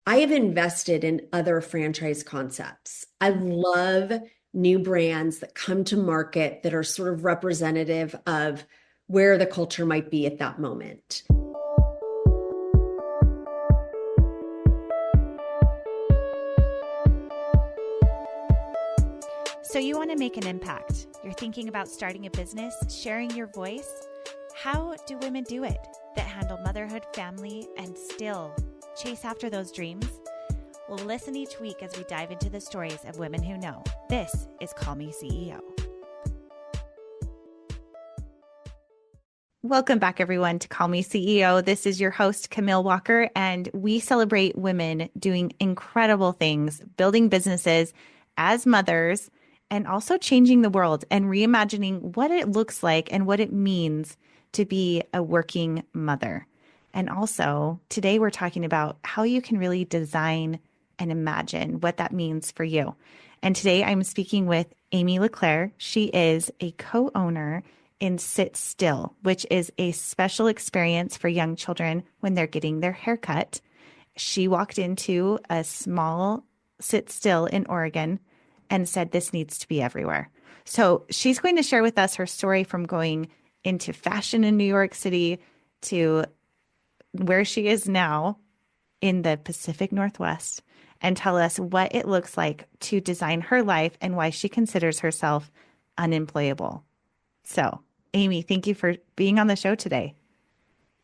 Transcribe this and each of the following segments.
I have invested in other franchise concepts. I love new brands that come to market that are sort of representative of where the culture might be at that moment. So you want to make an impact. You're thinking about starting a business, sharing your voice. How do women do it that handle motherhood, family, and still chase after those dreams? Well, listen each week as we dive into the stories of women who know. This is Call Me CEO. Welcome back, everyone, to Call Me CEO. This is your host, Camille Walker, and we celebrate women doing incredible things, building businesses as mothers, and also changing the world and reimagining what it looks like and what it means to be a working mother. And also, today we're talking about how you can really design and imagine what that means for you. And today I'm speaking with Amy Leclerc. She is a co-owner in Sit Still, which is a special experience for young children when they're getting their hair cut. She walked into a small Sit Still in Oregon and said, this needs to be everywhere. So she's going to share with us her story from going into fashion in New York City to where she is now in the Pacific Northwest and tell us what it looks like to design her life and why she considers herself unemployable. So, Amy, thank you for being on the show today.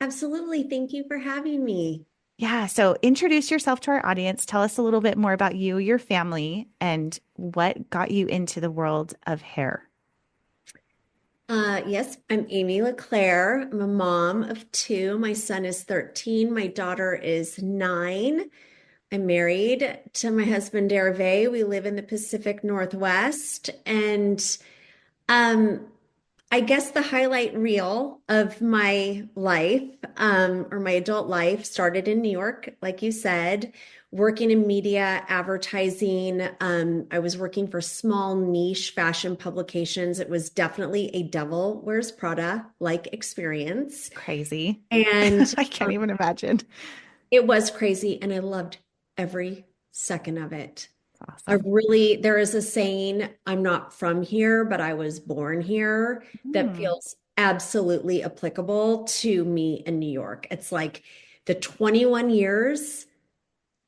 Absolutely. Thank you for having me. Yeah. So introduce yourself to our audience. Tell us a little bit more about you, your family, and what got you into the world of hair. Yes, I'm Amy Leclerc. I'm a mom of two. My son is 13. My daughter is 9. I'm married to my husband, Hervé. We live in the Pacific Northwest. And um, I guess the highlight reel of my life, or my adult life, started in New York, like you said, working in media, advertising. I was working for small niche fashion publications. It was definitely a Devil Wears Prada like experience. Crazy. And I can't even imagine. it was crazy. And I loved every second of it. Awesome. There is a saying, I'm not from here, but I was born here, that Hmm. feels absolutely applicable to me in New York. It's like the 21 years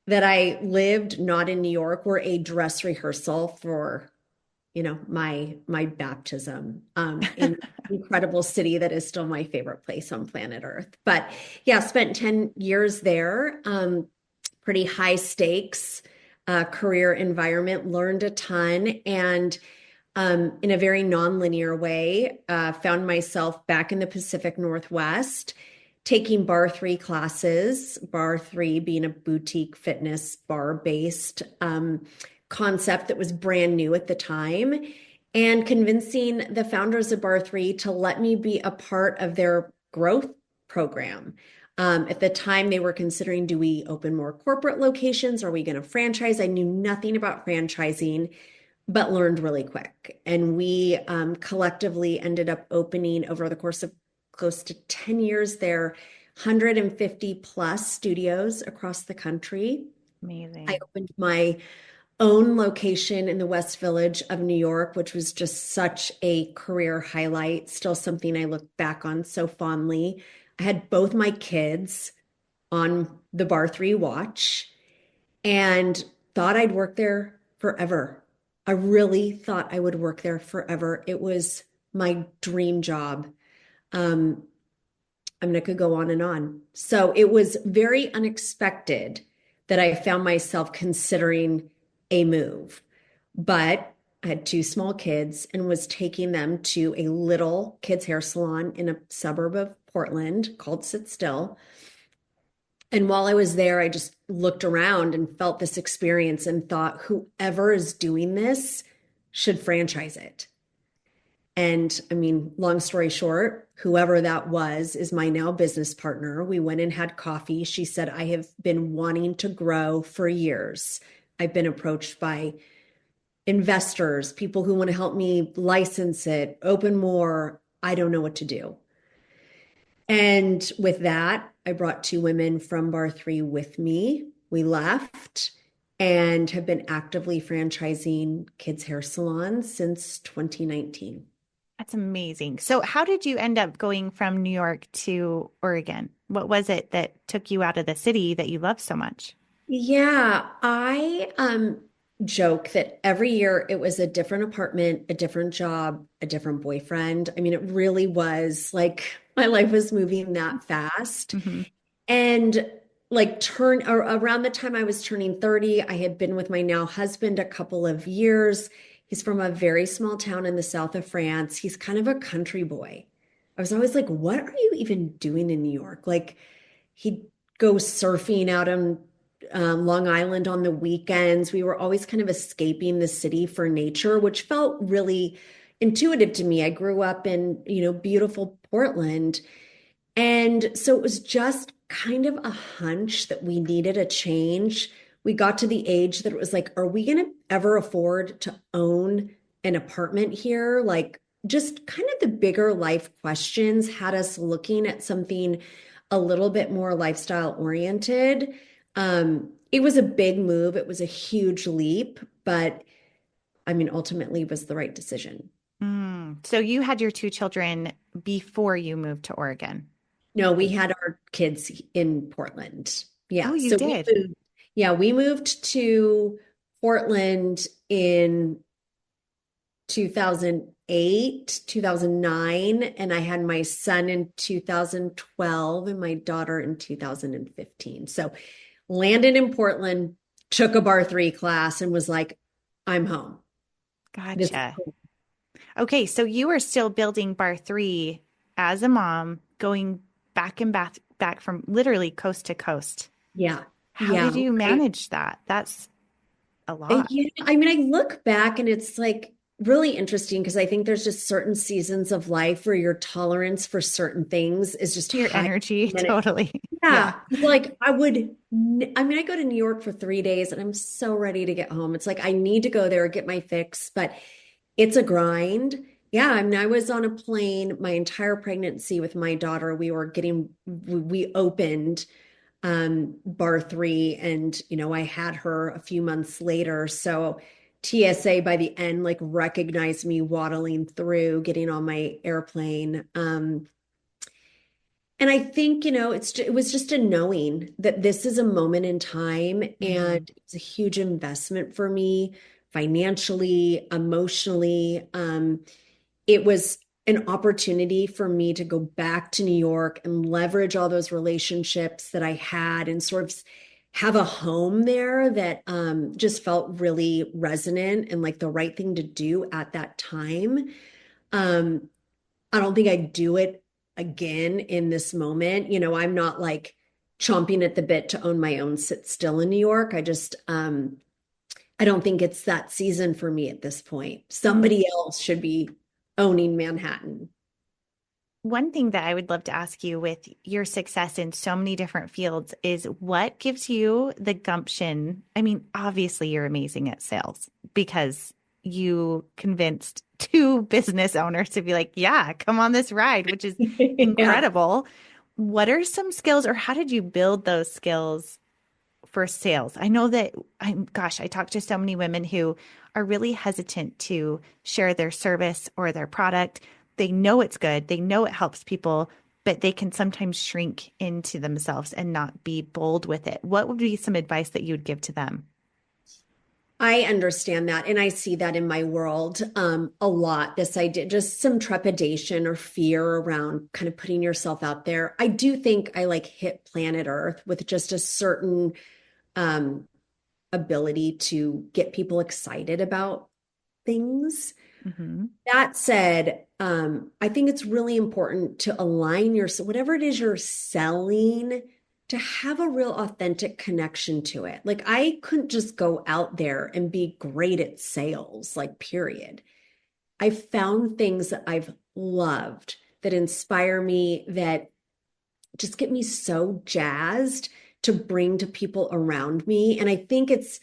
that I lived not in New York were a dress rehearsal for, my baptism in an incredible city that is still my favorite place on planet Earth. But yeah, spent 10 years there, pretty high stakes career environment, learned a ton, and in a very nonlinear way, found myself back in the Pacific Northwest taking Bar 3 classes, Bar 3 being a boutique fitness bar based concept that was brand new at the time, and convincing the founders of Bar 3 to let me be a part of their growth program. At the time, they were considering, do we open more corporate locations? Are we going to franchise? I knew nothing about franchising, but learned really quick. And we collectively ended up opening over the course of close to 10 years there, 150 plus studios across the country. I Amazing. opened my own location in the West Village of New York, which was just such a career highlight, still something I look back on so fondly. I had both my kids on the Bar 3 watch and thought I'd work there forever. I really thought I would work there forever. It was my dream job. Um, I mean, I could go on and on. So it was very unexpected that I found myself considering a move. But I had two small kids and was taking them to a little kids' hair salon in a suburb of Portland called Sit Still. And while I was there, I just looked around and felt this experience and thought, whoever is doing this should franchise it. And I mean, long story short, whoever that was is my now business partner. We went and had coffee. She said, I have been wanting to grow for years. I've been approached by investors, people who want to help me license it, open more. I don't know what to do. And with that, I brought two women from Bar 3 with me. we left and have been actively franchising kids' hair salons since 2019. That's amazing. So, how did you end up going from New York to Oregon? What was it that took you out of the city that you love so much? Yeah, I joke that every year it was a different apartment, a different job, a different boyfriend. I mean, it really was like my life was moving that fast. Hmm. And like turn or around the time I was turning 30, I had been with my now husband a couple of years. He's from a very small town in the south of France. He's kind of a country boy. I was always like, what are you even doing in New York? Like he'd go surfing out on Long Island on the weekends. We were always kind of escaping the city for nature, which felt really intuitive to me. I grew up in, beautiful Portland. And so it was just kind of a hunch that we needed a change. We got to the age that it was like, are we going to ever afford to own an apartment here? Like, just kind of the bigger life questions had us looking at something a little bit more lifestyle oriented. It was a big move, it was a huge leap, but I mean, ultimately was the right decision. So, you had your two children before you moved to Oregon. No, we had our kids in Portland. Oh, Yeah. you So we did. moved, yeah, we moved to Portland in 2008, 2009, and I had my son in 2012 and my daughter in 2015. So landed in Portland, took a bar three class and was like, I'm home. This is Gotcha. cool. Okay, so you were still building bar three as a mom, going back and back from literally coast to coast. Yeah. How Yeah. did you manage that? That's a lot. Yeah, I mean, I look back and it's like really interesting because I think there's just certain seasons of life where your tolerance for certain things is just Your high. energy, And it, totally. Yeah. yeah, like I mean, I go to New York for 3 days and I'm so ready to get home. It's like I need to go there, get my fix, but it's a grind. Yeah, I mean, I was on a plane my entire pregnancy with my daughter. We opened bar three and I had her a few months later, so TSA by the end like recognized me waddling through getting on my airplane. And I think it was just a knowing that this is a moment in time Hmm. and it's a huge investment for me financially, emotionally. It was an opportunity for me to go back to New York and leverage all those relationships that I had and sort of have a home there that just felt really resonant and like the right thing to do at that time. Um, I don't think I'd do it again in this moment. I'm not like chomping at the bit to own my own sit still in New York. I don't think it's that season for me at this point. Somebody else should be owning Manhattan. One thing that I would love to ask you with your success in so many different fields is what gives you the gumption? I mean, obviously, you're amazing at sales because you convinced two business owners to be like, yeah, come on this ride, which is Yeah. incredible. What are some skills, or how did you build those skills for sales? I know that I talk to so many women who are really hesitant to share their service or their product. They know it's good, they know it helps people, but they can sometimes shrink into themselves and not be bold with it. What would be some advice that you would give to them? I understand that. And I see that in my world a lot. This idea, just some trepidation or fear around kind of putting yourself out there. I do think I like hit planet Earth with just a certain um, ability to get people excited about things. Hmm. That said, I think it's really important to align your whatever it is you're selling to have a real authentic connection to it. Like I couldn't just go out there and be great at sales, like period. I found things that I've loved that inspire me, that just get me so jazzed to bring to people around me. And I think it's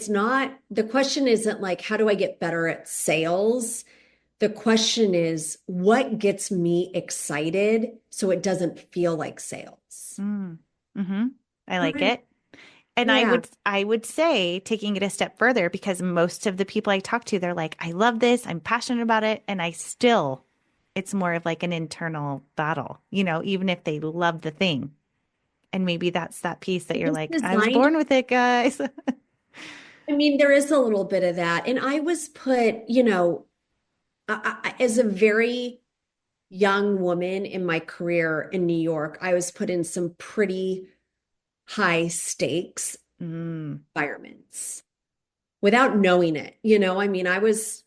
not the question isn't like how do I get better at sales? The question is, what gets me excited so it doesn't feel like sales? Mm. Hmm. I like Right. it. And Yeah. I would say taking it a step further because most of the people I talk to, they're like, I love this, I'm passionate about it, and I still it's more of like an internal battle, even if they love the thing. And maybe that's that piece that It you're was like, I was designed. born with it, guys. I mean, there is a little bit of that. And I was put, as a very young woman in my career in New York, I was put in some pretty high stakes Mm, environments without knowing it. I mean, I was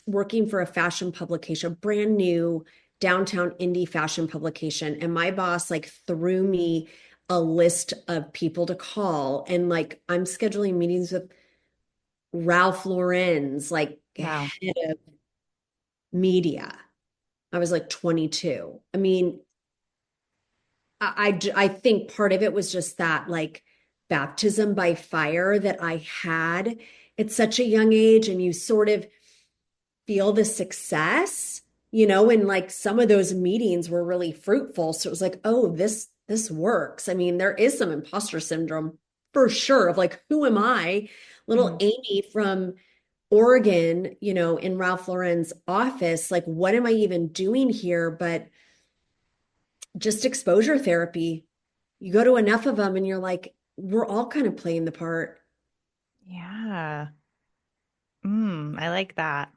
working for a fashion publication, brand new downtown indie fashion publication, and my boss like threw me a list of people to call, and like I'm scheduling meetings with Ralph Lauren's like wow. head of media. I was like 22. I mean, I think part of it was just that like baptism by fire that I had at such a young age, and you sort of feel the success, and like some of those meetings were really fruitful. So it was like, oh, this works. I mean, there is some imposter syndrome for sure of like, who am I? Little Mm, Amy from Oregon, in Ralph Lauren's office, like, what am I even doing here? But just exposure therapy. You go to enough of them and you're like, we're all kind of playing the part. yeah. I like that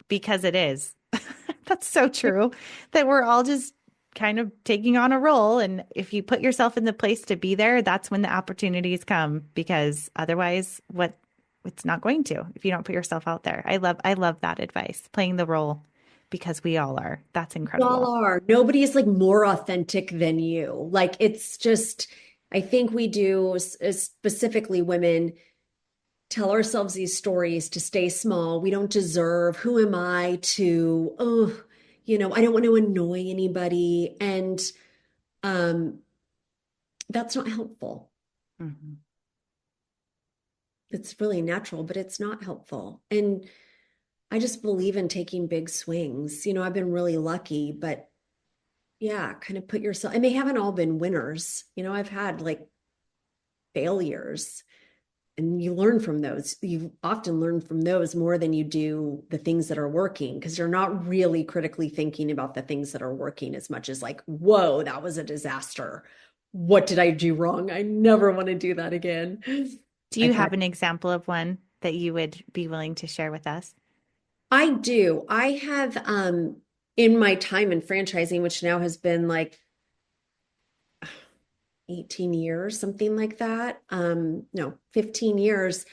because it is. That's so true that we're all just kind of taking on a role. And if you put yourself in the place to be there, that's when the opportunities come because otherwise it's not going to if you don't put yourself out there. I love that advice, playing the role because we all are. That's Y'all incredible. are. Nobody is like more authentic than you. Like it's just, I think we do, specifically women, tell ourselves these stories to stay small. We don't deserve. Who am I to, oh, I don't want to annoy anybody. And um, that's not helpful. Mhm. It's really natural, but it's not helpful. And I just believe in taking big swings. I've been really lucky, but yeah, kind of put yourself, and they haven't all been winners. I've had like failures, and you learn from those. You often learn from those more than you do the things that are working because you're not really critically thinking about the things that are working as much as like, whoa, that was a disaster. What did I do wrong? I never want to do that again. Do you I've had have an example of one that you would be willing to share with us? I do. I have in my time in franchising, which now has been like 18 years, something like that. No, 15 years.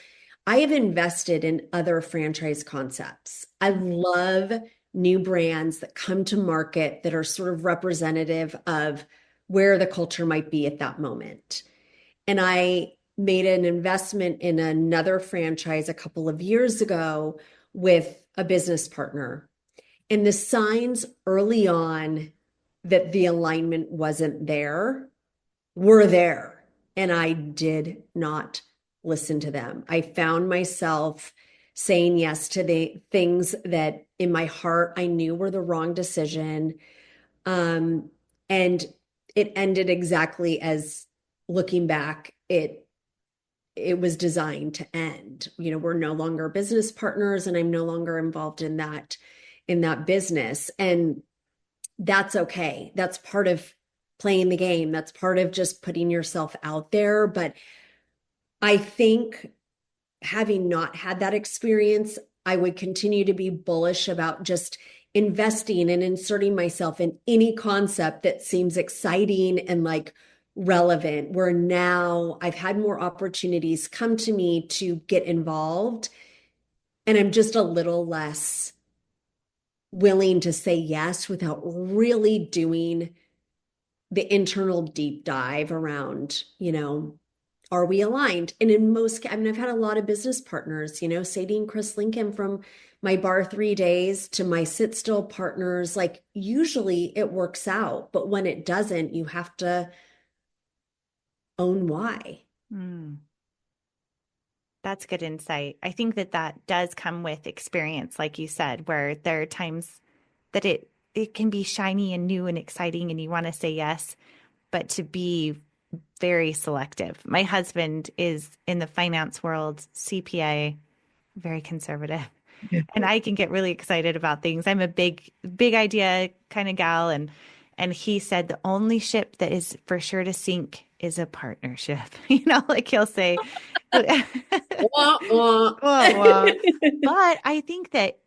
I have invested in other franchise concepts. I love new brands that come to market that are sort of representative of where the culture might be at that moment. And I made an investment in another franchise a couple of years ago with a business partner. And the signs early on that the alignment wasn't there were there. And I did not listen to them. I found myself saying yes to the things that in my heart I knew were the wrong decision. Um, and it ended exactly as looking back, it was designed to end. We're no longer business partners and I'm no longer involved in that business. And that's okay. That's part of playing the game. That's part of just putting yourself out there. But I think having not had that experience, I would continue to be bullish about just investing and inserting myself in any concept that seems exciting and like relevant, where now I've had more opportunities come to me to get involved. And I'm just a little less willing to say yes without really doing the internal deep dive around, are we aligned? And in most, I mean, I've had a lot of business partners, Sadie and Chris Lincoln from my bar 3 days to my sit still partners. Like usually it works out, but when it doesn't, you have to own why. Mm, that's good insight. I think that that does come with experience, like you said, where there are times that it can be shiny and new and exciting and you want to say yes, but to be very selective. My husband is in the finance world, CPA, very conservative. And I can get really excited about things. I'm a big idea kind of gal. And he said the only ship that is for sure to sink is a partnership. Like he'll say, whoa, Wah, wah. whoa. But I think that,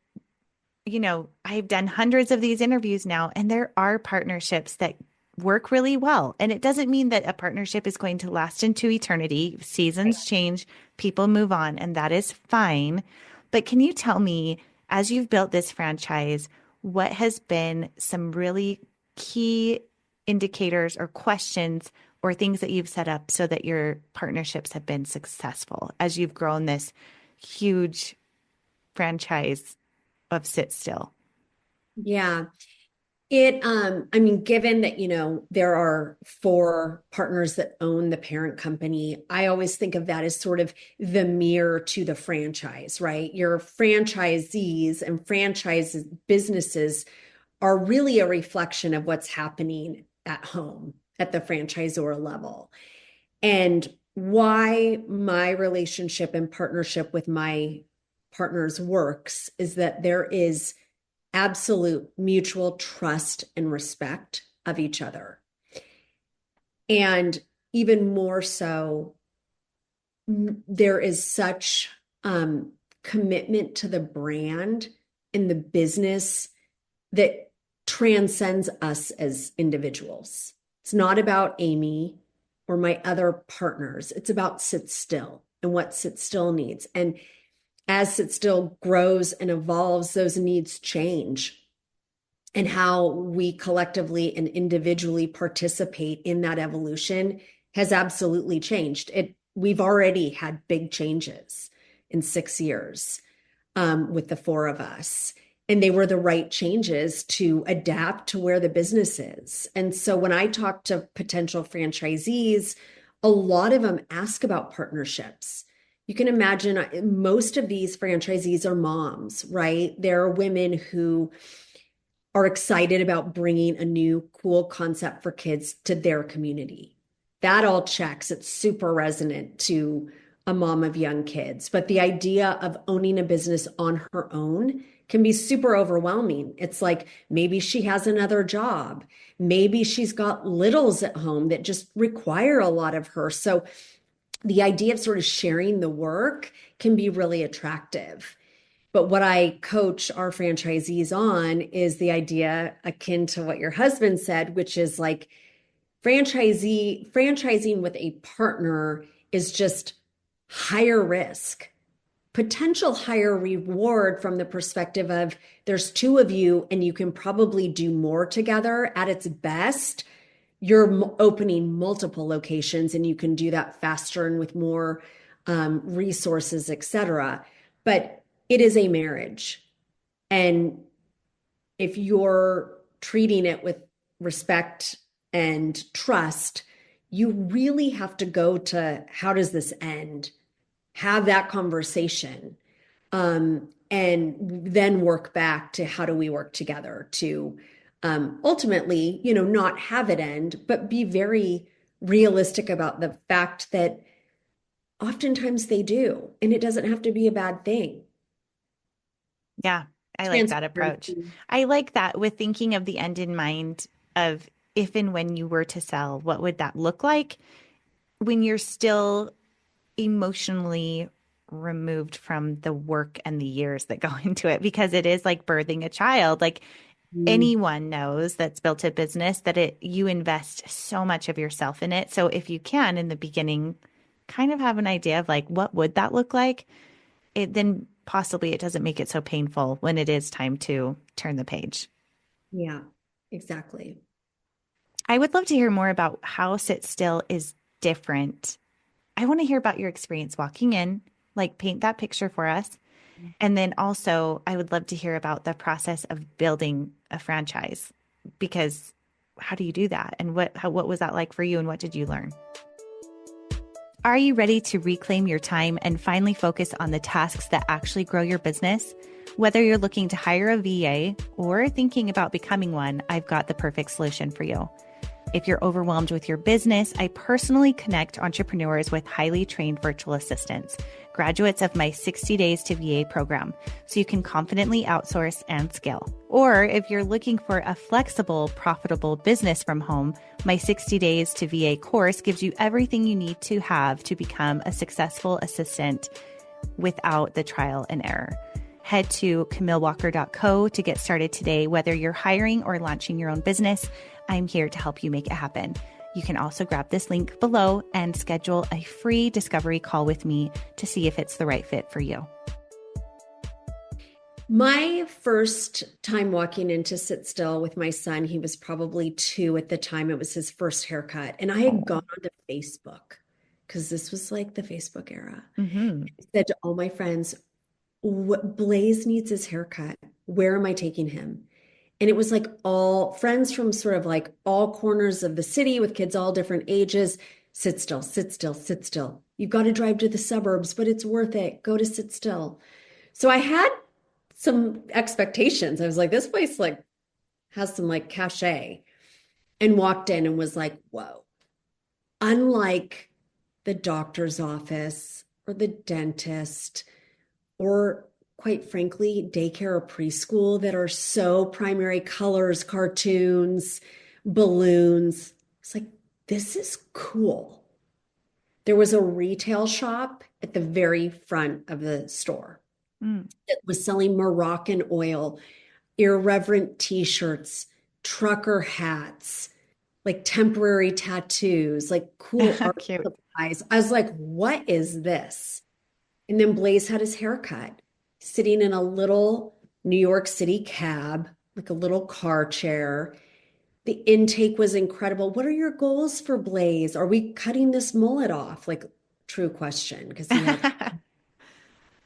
I've done hundreds of these interviews now, and there are partnerships that work really well. And it doesn't mean that a partnership is going to last into eternity. Seasons change, people move on, and that is fine. But can you tell me, as you've built this franchise, what has been some really key indicators or questions or things that you've set up so that your partnerships have been successful as you've grown this huge franchise of Sit Still? Yeah. I mean, given that, there are four partners that own the parent company, I always think of that as sort of the mirror to the franchise, right? Your franchisees and franchise businesses are really a reflection of what's happening at home at the franchisor level. And why my relationship and partnership with my partners works is that there is absolute mutual trust and respect of each other. And even more so, there is such commitment to the brand and the business that transcends us as individuals. It's not about Amy or my other partners. It's about Sit Still and what Sit Still needs. And as Sit Still grows and evolves, those needs change. And how we collectively and individually participate in that evolution has absolutely changed. We've already had big changes in 6 years with the four of us. And they were the right changes to adapt to where the business is. And so when I talk to potential franchisees, a lot of them ask about partnerships. You can imagine most of these franchisees are moms, right? They're women who are excited about bringing a new cool concept for kids to their community. That all checks. It's super resonant to a mom of young kids. But the idea of owning a business on her own can be super overwhelming. It's like maybe she has another job. Maybe she's got littles at home that just require a lot of her. So the idea of sort of sharing the work can be really attractive. But what I coach our franchisees on is the idea akin to what your husband said, which is like franchising with a partner is just higher risk, potential higher reward from the perspective of there's two of you and you can probably do more together at its best. You're opening multiple locations and you can do that faster and with more resources, et cetera. But it is a marriage. And if you're treating it with respect and trust, you really have to go to how does this end? Have that conversation. And then work back to how do we work together to ultimately, not have it end, but be very realistic about the fact that oftentimes they do, and it doesn't have to be a bad thing. Yeah, I like that approach. Transparency. I like that with thinking of the end in mind of if and when you were to sell, what would that look like when you're still emotionally removed from the work and the years that go into it? Because it is like birthing a child. Like Mm, anyone knows that's built a business that you invest so much of yourself in it. So if you can in the beginning kind of have an idea of like what would that look like, then possibly it doesn't make it so painful when it is time to turn the page. yeah, exactly. I would love to hear more about how Sit Still is different. I want to hear about your experience walking in, like paint that picture for us. And then also, I would love to hear about the process of building a franchise because how do you do that? And what was that like for you and what did you learn? Are you ready to reclaim your time and finally focus on the tasks that actually grow your business? Whether you're looking to hire a VA or thinking about becoming one, I've got the perfect solution for you. If you're overwhelmed with your business, I personally connect entrepreneurs with highly trained virtual assistants, graduates of my 60 Days to VA program, so you can confidently outsource and scale. Or if you're looking for a flexible, profitable business from home, my 60 Days to VA course gives you everything you need to have to become a successful assistant without the trial and error. Head to CamilleWalker.co to get started today. Whether you're hiring or launching your own business, I'm here to help you make it happen. You can also grab this link below and schedule a free discovery call with me to see if it's the right fit for you. My first time walking into Sit Still with my son, he was probably 2 at the time. It was his first haircut. And I had gone onto Facebook because this was like the Facebook era. Mm-hmm. I said to all my friends, Blaze needs his haircut. Where am I taking him? And it was like all friends from sort of like all corners of the city with kids all different ages. Sit still, sit still, sit still. You've got to drive to the suburbs, but it's worth it. Go to Sit Still. So I had some expectations. I was like, this place like has some like cachet, and walked in and was like, whoa. Unlike the doctor's office or the dentist, or quite frankly, daycare or preschool that are so primary colors, cartoons, balloons. It's like, this is cool. There was a retail shop at the very front of the store Mm. that was selling Moroccan oil, irreverent t-shirts, trucker hats, like temporary tattoos, like cool art Cute. supplies. I was like, what is this? And then Blaze had his haircut, sitting in a little New York City cab, like a little car chair. The intake was incredible. What are your goals for Blaze? Are we cutting this mullet off? Like, true question, because he had.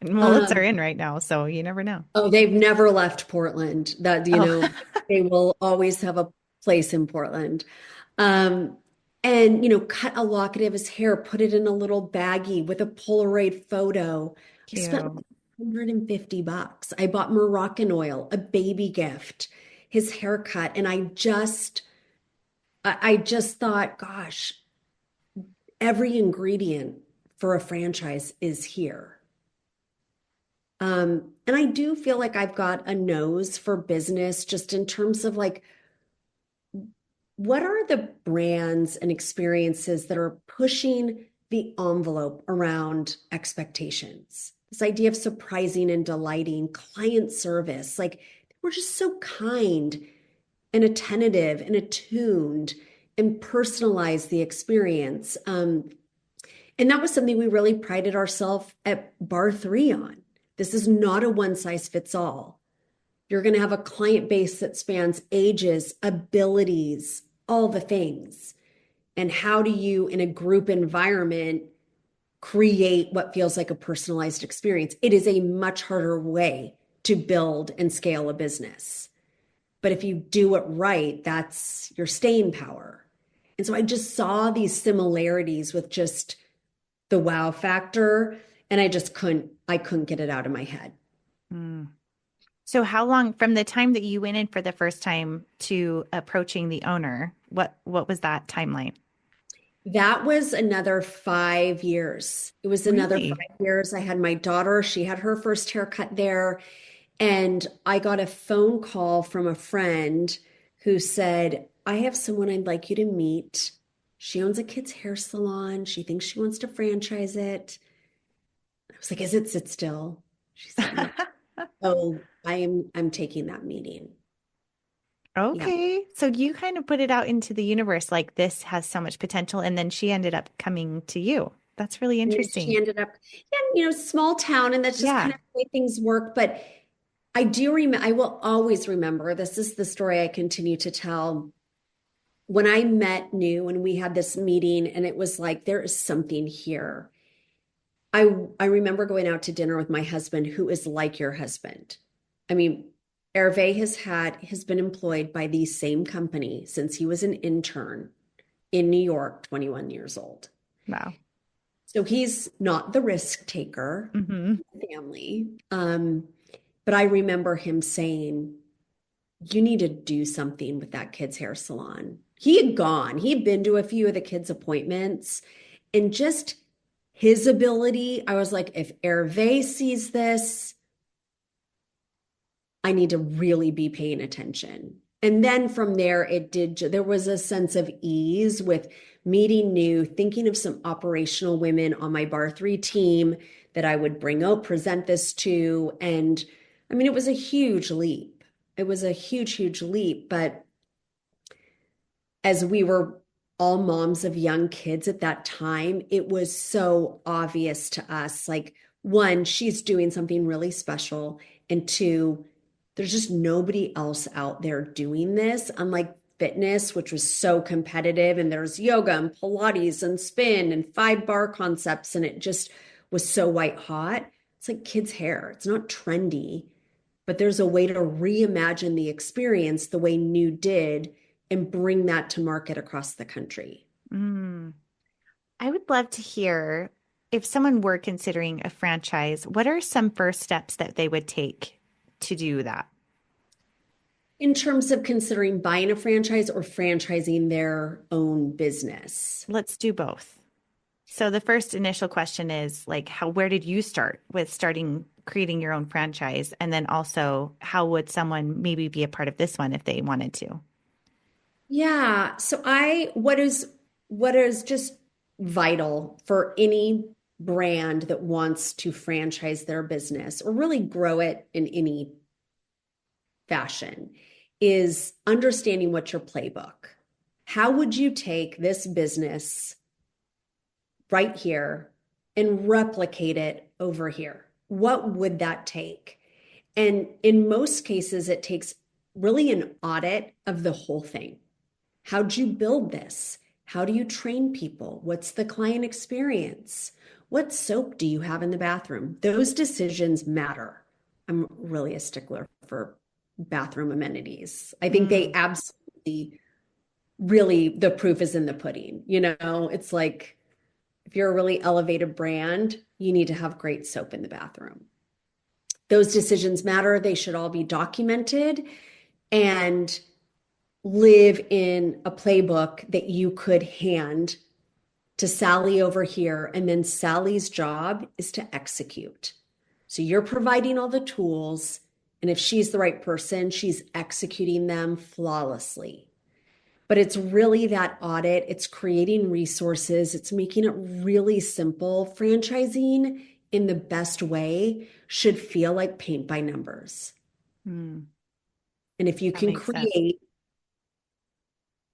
Mullets are Um, in right now, so you never know. oh, they've never left Portland. That, Oh, they will always have a place in Portland. Um, and cut a locket of his hair, put it in a little baggie with a Polaroid photo. I spent cute. like $150. I bought Moroccan oil, a baby gift, his haircut, and I just thought, gosh, every ingredient for a franchise is here. And I do feel like I've got a nose for business just in terms of like, what are the brands and experiences that are pushing the envelope around expectations? This idea of surprising and delighting, client service, like we're just so kind and attentive and attuned and personalize the experience. And that was something we really prided ourselves at Bar 3 on. This is not a one size fits all. You're going to have a client base that spans ages, abilities, all the things. And how do you, in a group environment, create what feels like a personalized experience? It is a much harder way to build and scale a business. But if you do it right, that's your staying power. And so I just saw these similarities with just the wow factor, and I couldn't get it out of my head. Mm. So how long from the time that you went in for the first time to approaching the owner, what was that timeline? That was another 5 years. It was another Really? 5 years. I had my daughter, she had her first haircut there. And I got a phone call from a friend who said, I have someone I'd like you to meet. She owns a kid's hair salon. She thinks she wants to franchise it. I was like, is it Sit Still? She said, yeah. Oh, I'm taking that meeting. Yeah. Okay. So you kind of put it out into the universe like this has so much potential, and then she ended up coming to you. That's really And then she interesting. ended up, yeah, small town, and that's just kind Yeah. of the way things work. But I do remember, I will always remember, this is the story I continue to tell. When I met New and we had this meeting, and it was like, there is something here. I remember going out to dinner with my husband, who is like your husband. I mean, Hervé has been employed by the same company since he was an intern in New York, 21 years old. Wow. So he's not the risk taker Hmm. in the family. But I remember him saying, you need to do something with that kid's hair salon. He had gone, he had been to a few of the kids' appointments, and just his ability, I was like, if Hervé sees this, I need to really be paying attention. And then from there, there was a sense of ease with meeting new, thinking of some operational women on my Bar 3 team that I would bring out, present this to. And I mean, it was a huge leap. It was a huge, huge leap. But as we were all moms of young kids at that time, it was so obvious to us like, one, she's doing something really special. And two, there's just nobody else out there doing this. Unlike fitness, which was so competitive, and there's yoga and Pilates and spin and 5 bar concepts, and it just was so white hot. It's like kids' hair. It's not trendy, but there's a way to reimagine the experience the way New did and bring that to market across the country. Mm. I would love to hear if someone were considering a franchise, what are some first steps that they would take to do that? In terms of considering buying a franchise or franchising their own business. Let's do both. So the first initial question is like, where did you start with creating your own franchise? And then also, how would someone maybe be a part of this one if they wanted to? Yeah. So what is just vital for any brand that wants to franchise their business or really grow it in any fashion is understanding what's your playbook. How would you take this business right here and replicate it over here? What would that take? And in most cases, it takes really an audit of the whole thing. How'd you build this? How do you train people? What's the client experience? What soap do you have in the bathroom? Those decisions matter. I'm really a stickler for bathroom amenities. I think they Mm, absolutely, really, the proof is in the pudding. It's like if you're a really elevated brand, you need to have great soap in the bathroom. Those decisions matter. They should all be documented and live in a playbook that you could hand to Sally over here. And then Sally's job is to execute. So you're providing all the tools. And if she's the right person, she's executing them flawlessly. But it's really that audit, it's creating resources, it's making it really simple. Franchising in the best way should feel like paint by numbers. mm, And if you that can makes sense. create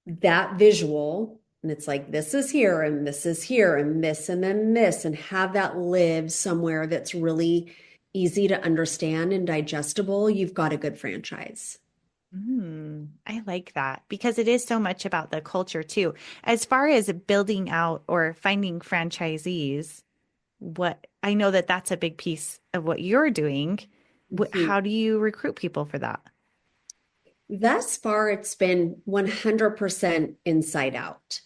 that visual, and it's like this is here and this is here and this and then this, and have that live somewhere that's really easy to understand and digestible, you've got a good franchise. I like that because it is so much about the culture too. As far as building out or finding franchisees, what I know that that's a big piece of what you're doing. Mhm. How do you recruit people for that? Thus far, it's been 100% inside out.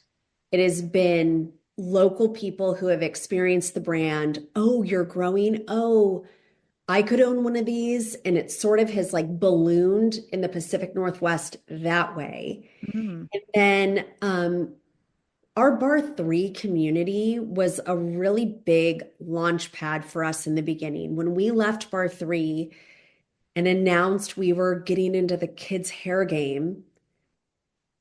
It has been local people who have experienced the brand. Oh, you're growing. Oh, I could own one of these. And it sort of has like ballooned in the Pacific Northwest that way. Mm, And then our Bar 3 community was a really big launch pad for us in the beginning. When we left Bar 3 and announced we were getting into the kids' hair game,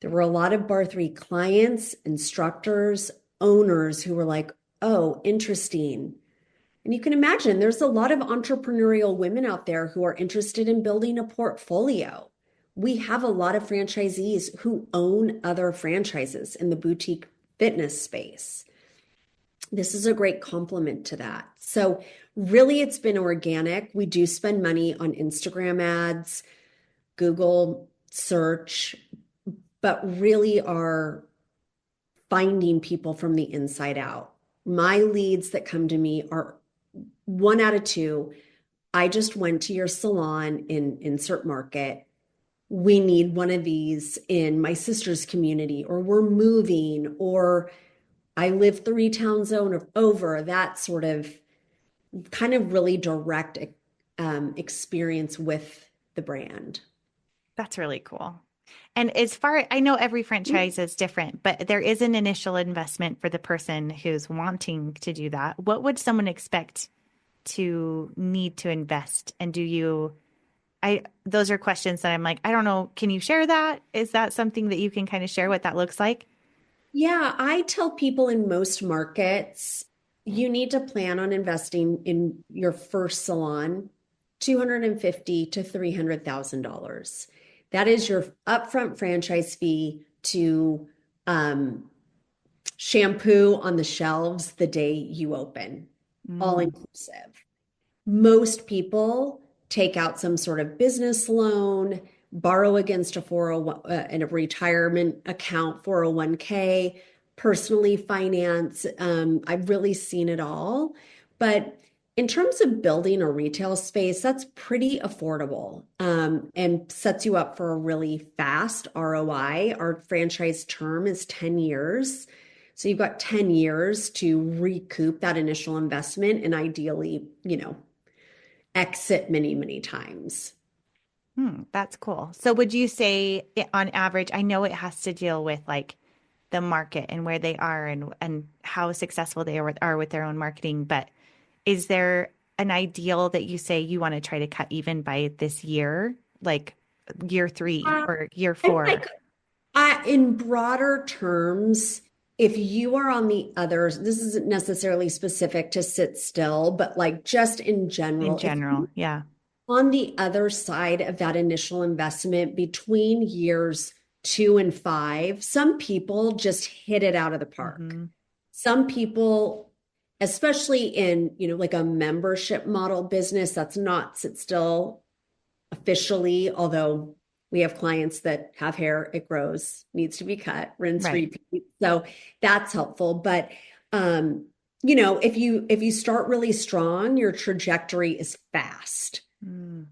there were a lot of Bar 3 clients, instructors, owners who were like, oh, interesting. And you can imagine there's a lot of entrepreneurial women out there who are interested in building a portfolio. We have a lot of franchisees who own other franchises in the boutique fitness space. This is a great complement to that. So, really, it's been organic. We do spend money on Instagram ads, Google search, but really are finding people from the inside out. My leads that come to me are 1 out of 2. I just went to your salon in insert market. We need one of these in my sister's community, or we're moving, or I live 3 towns over, that sort of kind of really direct experience with the brand. that's really cool. And as far, I know every franchise is different, but there is an initial investment for the person who's wanting to do that. What would someone expect to need to invest? And those are questions that I'm like, I don't know. Can you share that? Is that something that you can kind of share what that looks like? Yeah, I tell people in most markets, you need to plan on investing in your first salon 250 to $300,000. That is your upfront franchise fee to um, shampoo on the shelves the day you open, all Mm, inclusive. Most people take out some sort of business loan, borrow against a 401 in a retirement account, 401k, personally finance. I've really seen it all. But in terms of building a retail space, that's pretty affordable and sets you up for a really fast ROI. Our franchise term is 10 years. So you've got 10 years to recoup that initial investment and ideally, exit many, many times. that's cool. So would you say on average, I know it has to deal with like the market and where they are and how successful are with their own marketing, but is there an ideal that you say you want to try to cut even by this year, like year three Uh, or year I four? like in broader terms, if you are on the others, this isn't necessarily specific to sit still, but like just in In general, if general? you Yeah. on the other side of that initial investment between years 2 and 5, some people just hit it out of the park. Hmm. Some people, especially in, like a membership model business, that's not sit still officially, although we have clients that have hair, it grows, needs to be cut, rinse, Right. repeat. So that's helpful. But if you start really strong, your trajectory is fast. Mm,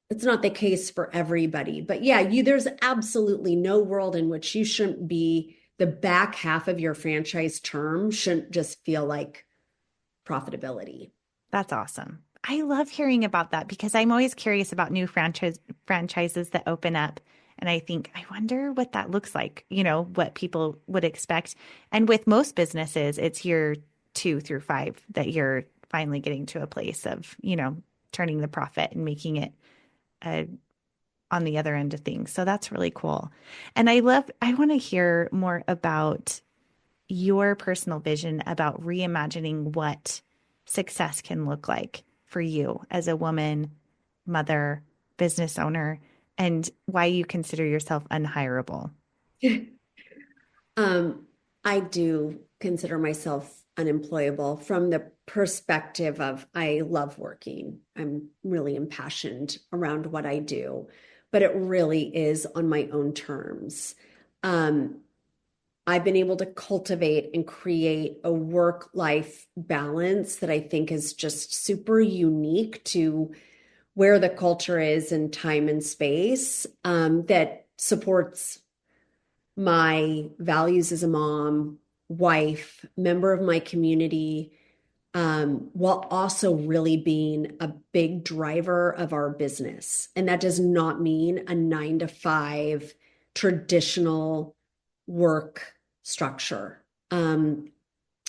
It's not the case for everybody. But yeah, there's absolutely no world in which you shouldn't be the back half of your franchise term shouldn't just feel like profitability. that's awesome. I love hearing about that because I'm always curious about new franchises that open up. And I think, I wonder what that looks like, what people would expect. And with most businesses, it's year 2 through 5 that you're finally getting to a place of, turning the profit and making it uh, on the other end of things. So that's really cool. And I want to hear more about your personal vision about reimagining what success can look like for you as a woman, mother, business owner, and why you consider yourself unhireable. Um, I do consider myself unemployable from the perspective of I love working. I'm really impassioned around what I do, but it really is on my own terms. Um, I've been able to cultivate and create a work-life balance that I think is just super unique to where the culture is in time and space, that supports my values as a mom, wife, member of my community, while also really being a big driver of our business. And that does not mean a 9 to 5 traditional work structure.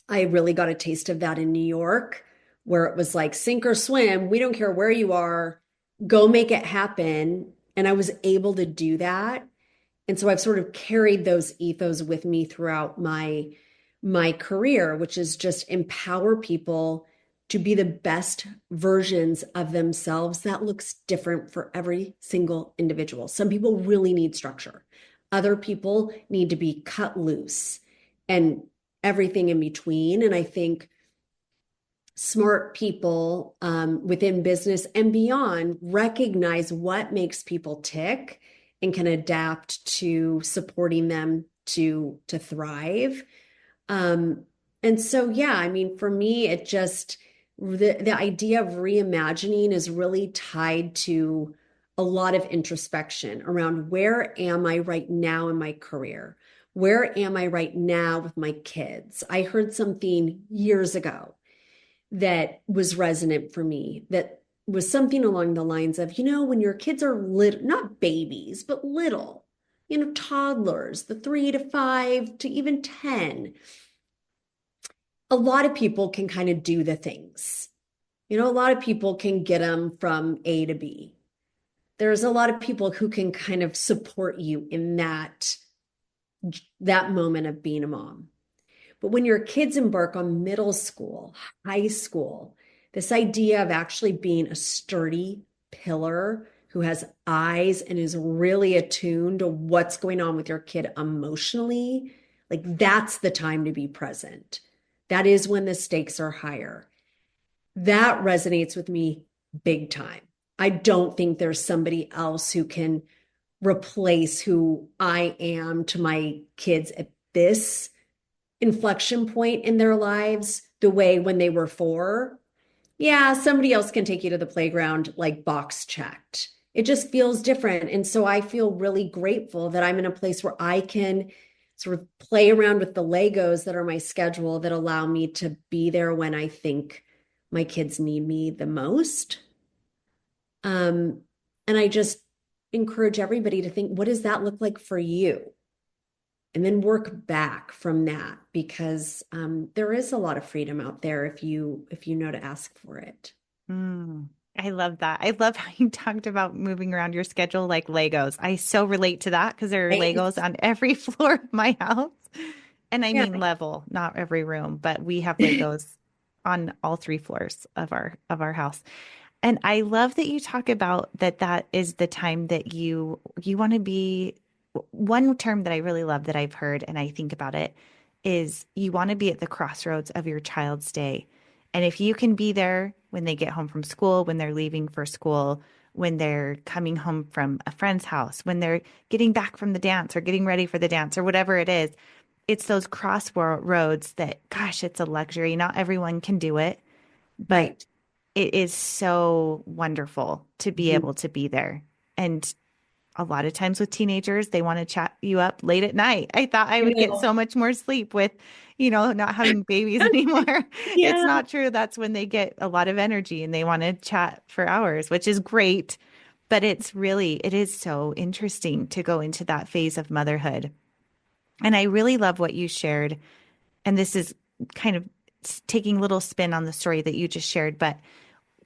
I really got a taste of that in New York, where it was like sink or swim. We don't care where you are, go make it happen. And I was able to do that, and so I've sort of carried those ethos with me throughout my career, which is just empower people to be the best versions of themselves. That looks different for every single individual. Some people really need structure. Other people need to be cut loose and everything in between. And I think smart people within business and beyond recognize what makes people tick and can adapt to supporting them to thrive. um, and so yeah, I mean, for me it just the idea of reimagining is really tied to a lot of introspection around where am I right now in my career, where am I right now with my kids. I heard something years ago that was resonant for me, that was something along the lines of, when your kids are little, not babies, but little, toddlers, the 3 to 5 to even 10, a lot of people can kind of do the things. A lot of people can get them from A to B. There's a lot of people who can kind of support you in that moment of being a mom. But when your kids embark on middle school, high school, this idea of actually being a sturdy pillar who has eyes and is really attuned to what's going on with your kid emotionally, like that's the time to be present. That is when the stakes are higher. That resonates with me big time. I don't think there's somebody else who can replace who I am to my kids at this inflection point in their lives the way when they were 4. Yeah, somebody else can take you to the playground like box checked. It just feels different. And so I feel really grateful that I'm in a place where I can sort of play around with the Legos that are my schedule that allow me to be there when I think my kids need me the most. Um, and I just encourage everybody to think, what does that look like for you? And then work back from that because there is a lot of freedom out there if you know to ask for it. Mm, I love that. I love how you talked about moving around your schedule like Legos. I so relate to that because there are Right? Legos on every floor of my house. And I Yeah. mean level, not every room, but we have Legos on all 3 floors of our house. And I love that you talk about that is the time that you want to be. One term that I really love that I've heard and I think about it is you want to be at the crossroads of your child's day. And if you can be there when they get home from school, when they're leaving for school, when they're coming home from a friend's house, when they're getting back from the dance or getting ready for the dance or whatever it is, it's those crossroads that, gosh, it's a luxury. Not everyone can do it, but Right. it is so wonderful to be Mhm. able to be there. And a lot of times with teenagers, they want to chat you up late at night. I thought I I would get know. so much more sleep with, not having babies anymore. It's Yeah. not true. That's when they get a lot of energy and they want to chat for hours, which is great. But it is so interesting to go into that phase of motherhood. And I really love what you shared. And this is kind of taking a little spin on the story that you just shared, but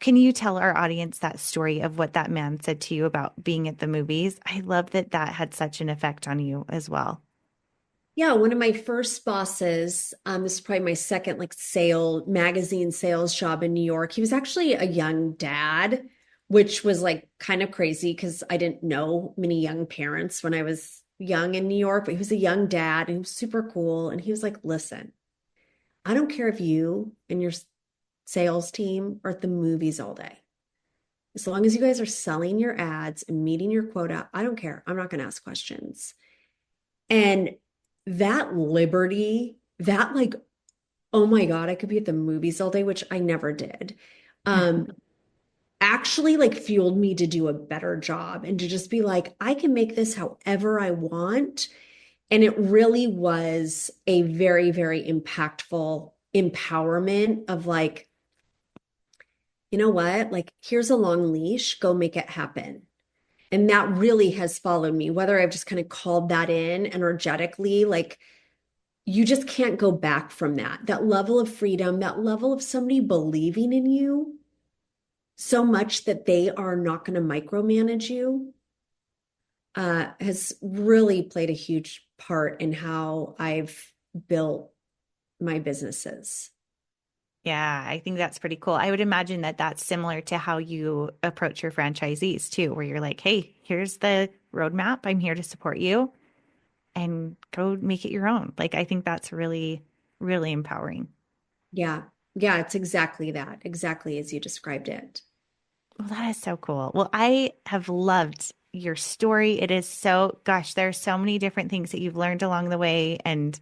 can you tell our audience that story of what that man said to you about being at the movies? I love that that had such an effect on you as well. Yeah, one of my first bosses, this is probably my second like magazine sales job in New York. He was actually a young dad, which was like kind of crazy because I didn't know many young parents when I was young in New York, but he was a young dad and he was super cool. And he was like, listen, I don't care if you and your sales team are at the movies all day. As long as you guys are selling your ads and meeting your quota, I don't care. I'm not going to ask questions. And that liberty, that like, oh my God, I could be at the movies all day, which I never did, um, actually like fueled me to do a better job and to just be like, I can make this however I want. And it really was a very, very impactful empowerment of like, you know what? Like, here's a long leash, go make it happen. And that really has followed me, whether I've just kind of called that in energetically, like you just can't go back from that. That level of freedom, that level of somebody believing in you so much that they are not going to micromanage you, has really played a huge part in how I've built my businesses. Yeah, I think that's pretty cool. I would imagine that that's similar to how you approach your franchisees too, where you're like, hey, here's the roadmap. I'm here to support you and go make it your own. Like, I think that's really, really empowering. Yeah. Yeah, it's exactly that, exactly as you described it. Well, that is so cool. Well, I have loved your story. It is so, gosh, there are so many different things that you've learned along the way. And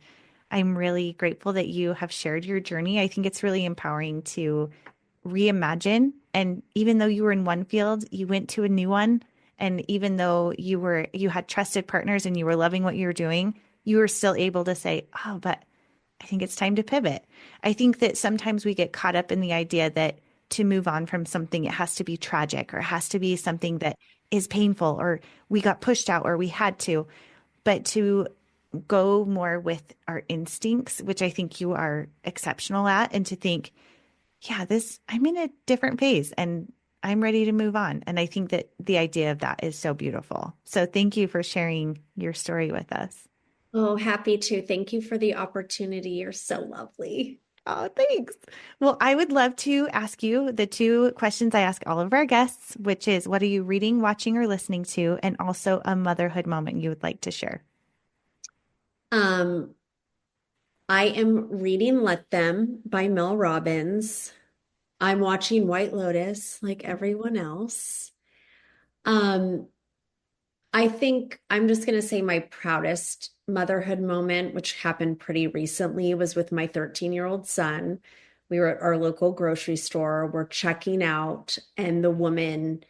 I'm really grateful that you have shared your journey. I think it's really empowering to reimagine. And even though you were in one field, you went to a new one. And even though you had trusted partners and you were loving what you were doing, you were still able to say, oh, but I think it's time to pivot. I think that sometimes we get caught up in the idea that to move on from something, it has to be tragic or it has to be something that is painful or we got pushed out or we had to. but to go more with our instincts, which I think you are exceptional at, and to think, yeah, I'm in a different phase and I'm ready to move on. And I think that the idea of that is so beautiful. So thank you for sharing your story with us. Oh, happy to. Thank you for the opportunity. You're so lovely. Oh, thanks. Well, I would love to ask you the two questions I ask all of our guests, which is what are you reading, watching, or listening to? And also a motherhood moment you would like to share. Um, I am reading Let Them by Mel Robbins. I'm watching White Lotus like everyone else. Um, I think I'm just going to say my proudest motherhood moment, which happened pretty recently, was with my 13-year-old son. We were at our local grocery store. We're checking out, and the woman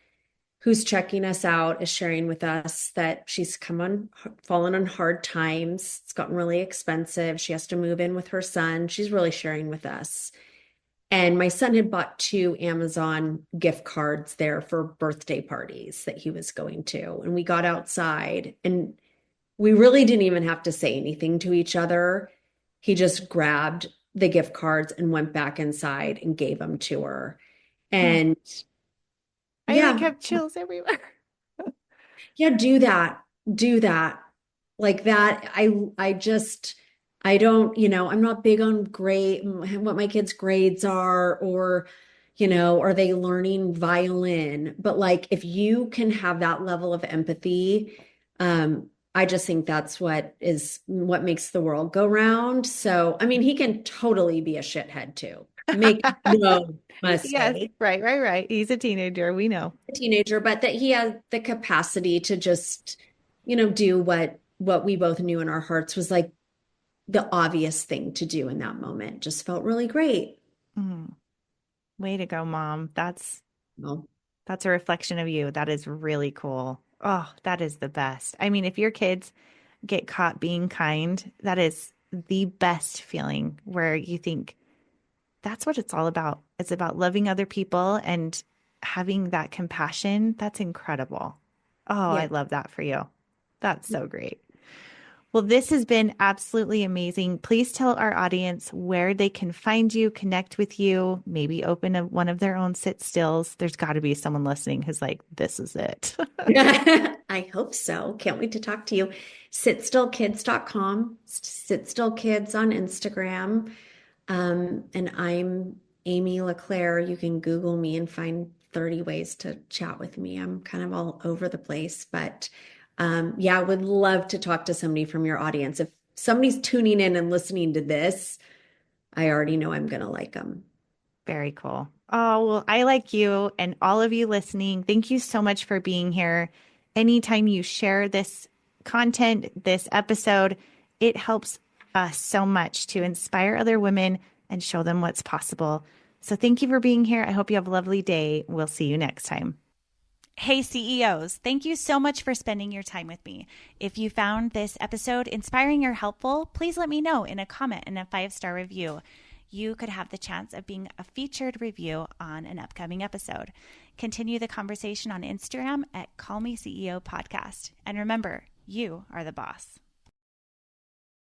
who's checking us out is sharing with us that she's fallen on hard times. It's gotten really expensive. She has to move in with her son. She's really sharing with us. And my son had bought two Amazon gift cards there for birthday parties that he was going to. And we got outside and we really didn't even have to say anything to each other. He just grabbed the gift cards and went back inside and gave them to her. Oh, And I like yeah, have chills everywhere. yeah, do that. Do that. Like that. I don't, I'm not big on grade, what my kids' grades are, or, are they learning violin? But like, if you can have that level of empathy, I just think that's what makes the world go round. So, I mean, he can totally be a shithead too. Make no Yes, mistake, right. He's a teenager. We know. a teenager, but that he has the capacity to just, do what we both knew in our hearts was like the obvious thing to do in that moment. Just felt really great. Mm, way to go, Mom. Well, That's a reflection of you. That is really cool. Oh, that is the best. I mean, if your kids get caught being kind, that is the best feeling where you think that's what it's all about. It's about loving other people and having that compassion. That's incredible. Oh, I yeah. love that for you. That's so great. Well, this has been absolutely amazing. Please tell our audience where they can find you, connect with you, maybe open one of their own sit stills. There's got to be someone listening who's like, this is it. I hope so. Can't wait to talk to you. Sitstillkids.com, Sit Still Kids on Instagram. And I'm Amy Leclerc. You can Google me and find 30 ways to chat with me. I'm kind of all over the place, but yeah, I would love to talk to somebody from your audience. If somebody's tuning in and listening to this, I already know I'm going to like them. Very cool. Oh, well, I like you and all of you listening. Thank you so much for being here. Anytime you share this content, this episode, it helps us so much to inspire other women and show them what's possible. So thank you for being here. I hope you have a lovely day. We'll see you next time. Hey, CEOs, thank you so much for spending your time with me. If you found this episode inspiring or helpful, please let me know in a comment and a 5-star review. You could have the chance of being a featured review on an upcoming episode. Continue the conversation on Instagram at Call Me CEO Podcast. And remember, you are the boss.